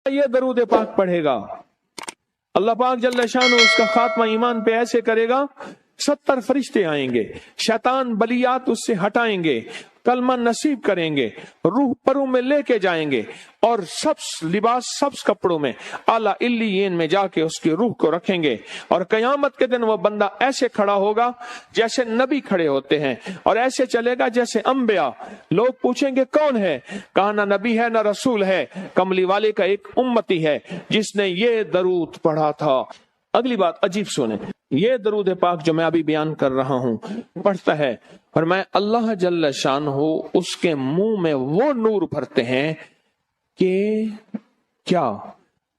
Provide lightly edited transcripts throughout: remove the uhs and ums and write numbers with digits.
یہ درود پاک پڑھے گا اللہ پاک جل شانہ उसका खात्मा ईमान पे ऐसे करेगा 70 फरिश्ते आएंगे, शैतान बलियात उससे हटाएंगे, कलमा नसीब करेंगे, रूह परों में लेके जाएंगे और सब्ज लिबास सब्ज कपड़ों में आला इल्लियीन में जाके उसकी रूह को रखेंगे। और कयामत के दिन वो बंदा ऐसे खड़ा होगा जैसे नबी खड़े होते हैं और ऐसे चलेगा जैसे अंबिया। लोग पूछेंगे कौन है, कहा ना नबी है ना रसूल है, कमली वाले का एक उम्मती है जिसने ये दरूद पढ़ा था। अगली बात अजीब सुने, ये दरूद पाक जो मैं अभी बयान कर रहा हूं पढ़ता है और मैं अल्लाह जल्ल शानहू उसके मुंह में वो नूर भरते हैं कि क्या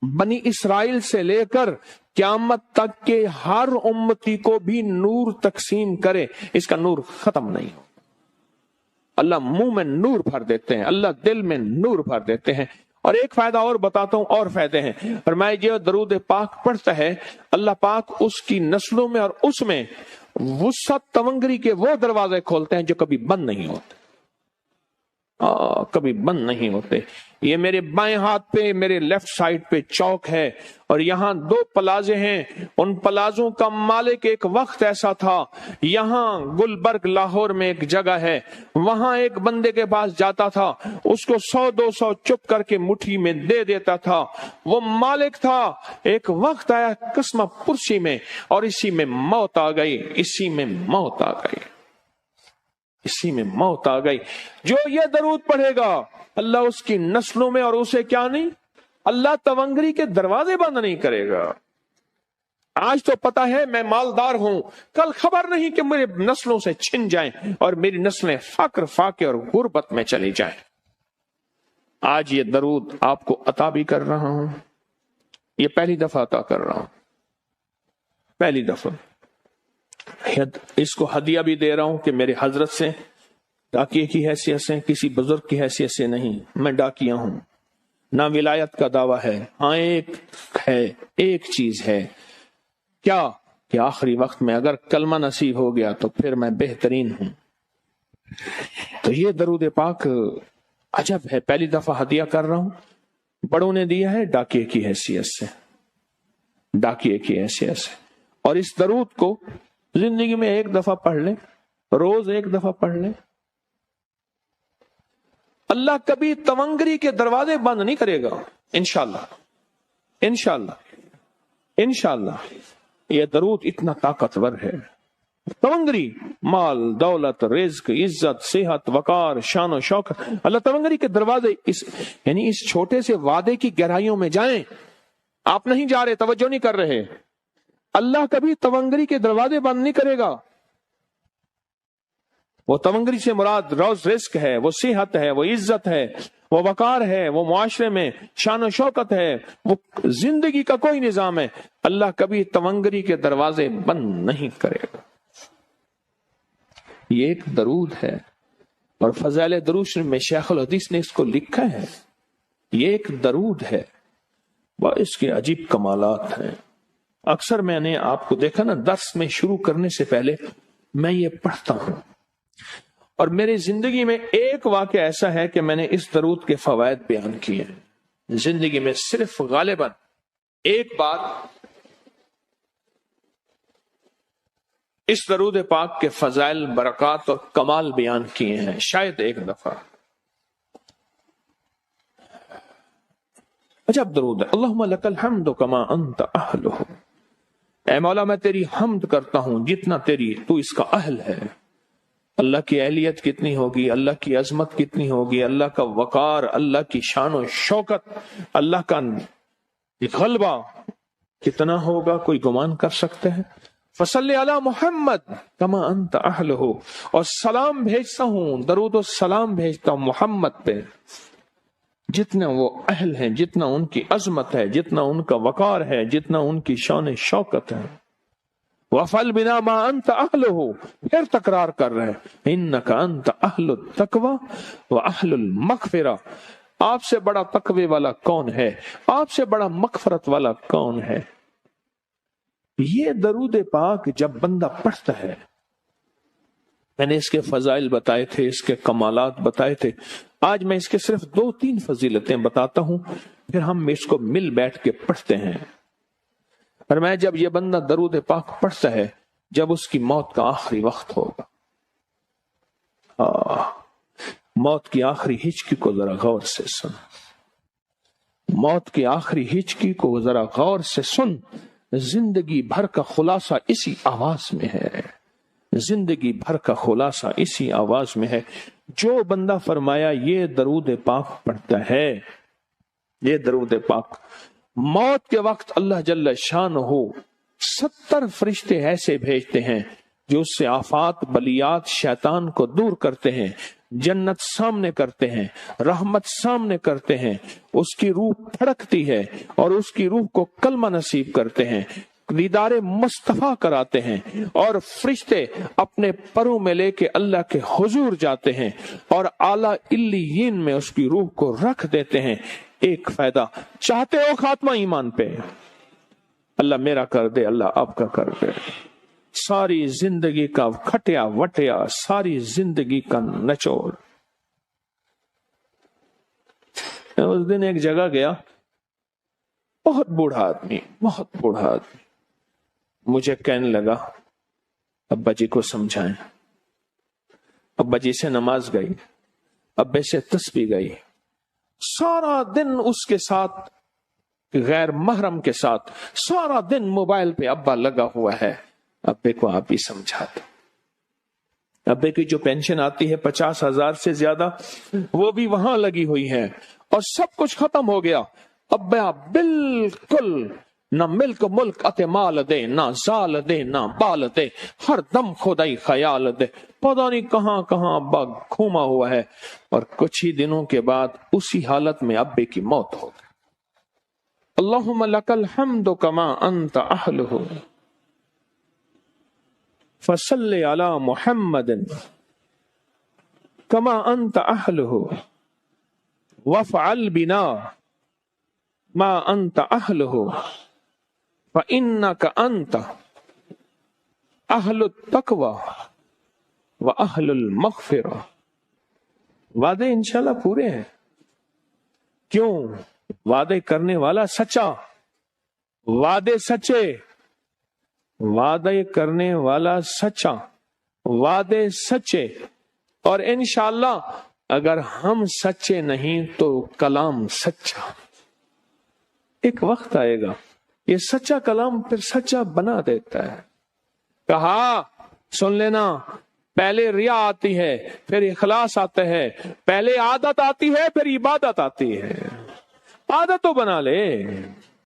बनी इसराइल से लेकर क़यामत तक के हर उम्मती को भी नूर तकसीम करे, इसका नूर खत्म नहीं हो। अल्लाह मुंह में नूर भर देते हैं, अल्लाह दिल में नूर भर देते हैं। और एक फायदा और बताता हूं, और फायदे हैं। और मैं जो दरूद पाक पढ़ता है अल्लाह पाक उसकी नस्लों में और उसमें वुसअत तवंगरी के वो दरवाजे खोलते हैं जो कभी बंद नहीं होते, कभी बंद नहीं होते। ये मेरे बाएं हाथ पे मेरे लेफ्ट साइड पे चौक है और यहाँ 2 प्लाजे हैं। उन प्लाजों का मालिक एक वक्त ऐसा था, यहाँ गुलबर्ग लाहौर में एक जगह है, वहां एक बंदे के पास जाता था, उसको 100-200 चुप करके मुट्ठी में दे देता था। वो मालिक था। एक वक्त आया कस्मा पुरसी में और इसी में मौत आ गई, इसी में मौत आ गई, इसी में मौत आ गई। जो ये दरूद पढ़ेगा अल्लाह उसकी नस्लों में और उसे क्या नहीं, अल्लाह तवंगरी के दरवाजे बंद नहीं करेगा। आज तो पता है मैं मालदार हूं, कल खबर नहीं कि मेरे नस्लों से छिन जाएं और मेरी नस्लें फक्र फाके और गुर्बत में चली जाएं। आज ये दरूद आपको अता भी कर रहा हूं, ये पहली दफा अता कर रहा हूं, पहली दफा। इसको हदिया भी दे रहा हूं कि मेरे हजरत से, डाकिये की हैसियत से, किसी बुजुर्ग की हैसियत से नहीं, मैं डाकिया हूं, ना विलायत का दावा है। हाँ एक है, एक चीज है, क्या कि आखिरी वक्त में अगर कलमा नसीब हो गया तो फिर मैं बेहतरीन हूं। तो ये दरूद पाक अजब है, पहली दफा हदिया कर रहा हूं, बड़ों ने दिया है डाकिये की हैसियत से, डाकिये की हैसियत से। और इस दरूद को जिंदगी में एक दफा पढ़ ले, रोज एक दफा पढ़ ले, अल्लाह कभी तवंगरी के दरवाजे बंद नहीं करेगा इंशाअल्लाह, इंशाअल्लाह, इंशाअल्लाह। ये दरूद इतना ताकतवर है। तवंगरी माल दौलत रिज्क इज्जत सेहत वकार शान और शौकत, अल्लाह तवंगरी के दरवाजे यानी इस छोटे से वादे की गहराइयों में जाएं। आप नहीं जा रहे, तवज्जो नहीं कर रहे। अल्लाह कभी तवंगरी के दरवाजे बंद नहीं करेगा। वो तवंगरी से मुराद रोज रिस्क है, वो सेहत है, वो इज्जत है, वो वकार है, वो मुआशरे में शान और शौकत है, वो जिंदगी का कोई निजाम है। अल्लाह कभी तवंगरी के दरवाजे बंद नहीं करेगा। ये एक दरूद है और फज़ाइल दरूद में शेखुल हदीस ने इसको लिखा है। ये एक दरूद है, वह इसके अजीब कमालात हैं। अक्सर मैंने आपको देखा ना, दर्स में शुरू करने से पहले मैं ये पढ़ता हूं और मेरी जिंदगी में एक वाक़या ऐसा है कि मैंने इस दरूद के फवायद बयान किए हैं। जिंदगी में सिर्फ गालिबन एक बार इस दरूद पाक के फजाइल बरकत और कमाल बयान किए हैं, शायद एक दफा। अजब दरूद है, अल्लाहुम्मा लकल हम्दु कमा अंत अहलुहु। ऐ मौला मैं तेरी हम्द करता हूं जितना तू इसका अहल है। अल्लाह की अहलियत कितनी होगी, अल्लाह की अजमत कितनी होगी, अल्लाह का वकार, अल्लाह की शान और शौकत, अल्लाह का गलबा कितना होगा, कोई गुमान कर सकते हैं। फसल्ले अला मोहम्मद कमा अंत अहलुहु, और सलाम भेजता हूं, दरूद और सलाम भेजता हूं मोहम्मद पे जितना वो अहल हैं, जितना उनकी अजमत है, जितना उनका वकार है, जितना उनकी शान शौकत है। वफल बिना मा अंत अहलुहु, फिर तकरार कर रहे हैं, इन्नका अंत अहलुत तकवा व अहलुल मगफिरा। आपसे बड़ा तकवे वाला कौन है, आपसे बड़ा मगफरत वाला कौन है। ये दरूद पाक जब बंदा पढ़ता है میں نے اس کے فضائل بتائے تھے، اس کے کمالات بتائے تھے. آج میں اس کے صرف 2-3 فضیلتیں بتاتا ہوں، پھر ہم اس کو مل بیٹھ کے پڑھتے ہیں. اور میں جب یہ بندہ درود پاک پڑھتا ہے جب اس کی موت کا آخری وقت ہوگا، موت کی آخری ہچکی کو ذرا غور سے سن، موت کی آخری ہچکی کو ذرا غور سے سن. زندگی بھر کا خلاصہ اسی آواز میں ہے، زندگی بھر کا خلاصہ اسی آواز میں ہے. جو بندہ فرمایا یہ درود پاک پڑھتا ہے، یہ درود پاک، موت کے وقت اللہ جل شانہ 70 فرشتے ایسے بھیجتے ہیں جو اس سے آفات بلیات شیطان کو دور کرتے ہیں، جنت سامنے کرتے ہیں، رحمت سامنے کرتے ہیں، اس کی روح پھڑکتی ہے اور اس کی روح کو کلمہ نصیب کرتے ہیں، دیدار مصطفیٰ کراتے ہیں، اور فرشتے اپنے پروں میں لے کے اللہ کے حضور جاتے ہیں اور اعلیٰ علیین میں اس کی روح کو رکھ دیتے ہیں. ایک فائدہ چاہتے ہو خاتمہ ایمان پہ، اللہ میرا کر دے، اللہ آپ کا کر دے. ساری زندگی کا کھٹیا وٹیا، ساری زندگی کا نچوڑ. میں اس دن ایک جگہ گیا، بہت بوڑھا آدمی، بہت بوڑھا آدمی، مجھے کہنے لگا ابا جی کو سمجھائیں. ابا جی سے نماز گئی، ابے سے تسبیح گئی، سارا دن اس کے ساتھ غیر محرم کے ساتھ سارا دن موبائل پہ ابا لگا ہوا ہے. ابے کو آپ ہی سمجھا دو. ابے کی جو پینشن آتی ہے 50,000 سے زیادہ، وہ بھی وہاں لگی ہوئی ہے اور سب کچھ ختم ہو گیا. ابا بالکل نہ ملک ملک اتے مال دے، نہ زال دے، نہ بال دے، ہر دم خدائی خیال دے. پتہ نہیں کہاں کہاں ابا گھوما ہوا ہے. اور کچھ ہی دنوں کے بعد اسی حالت میں ابے کی موت ہو گئی. اللہم لک الحمد کما انت اہلہ فصل علی محمد کما انت اہلہ وافعل بنا ما انت اہلہ فانک انت اہل التقوی واہل المغفرہ. وعدے انشاءاللہ پورے ہیں. کیوں؟ وعدے کرنے والا سچا، وعدے سچے، وعدے کرنے والا سچا، وعدے سچے. اور انشاءاللہ اگر ہم سچے نہیں تو کلام سچا. ایک وقت آئے گا یہ سچا کلام پھر سچا بنا دیتا ہے. کہا سن لینا، پہلے ریا آتی ہے، پھر اخلاص آتا ہے، پہلے عادت آتی ہے، پھر عبادت آتی ہے. عادت تو بنا لے.